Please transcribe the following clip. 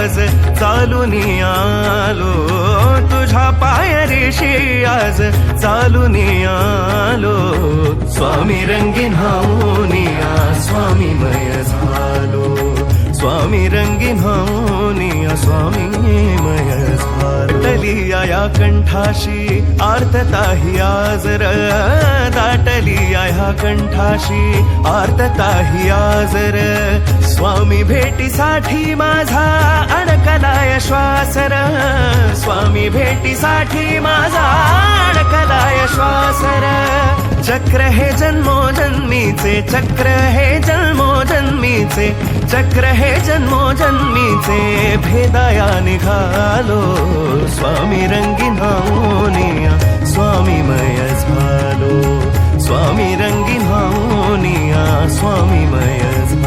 आज चालून आलो, तुझ्या पायरीशी आज चालून आलो. स्वामी रंगीन होऊनिया स्वामीमय झालो, स्वामी रंगीन होऊनिया स्वामीमय झालो. दाटलिया या कंठाशी आर्तता ही आज र, दाटलिया ह्या कंठाशी आर्तता ही आज र. स्वामी भेटीसाठी माझा अडकलाय श्वास र, स्वामी भेटीसाठी माझा अडकलाय श्वास र. चक्र हे जन्मोजन्मीचे, चक्र हे जन्मोजन्मीचे, चक्र हे जन्मोजन्मीचे, भेदाया निघालो. स्वामी रंगीन होऊनिया स्वामीमय झालो, स्वामी रंगीन होऊनिया स्वामीमय झालो.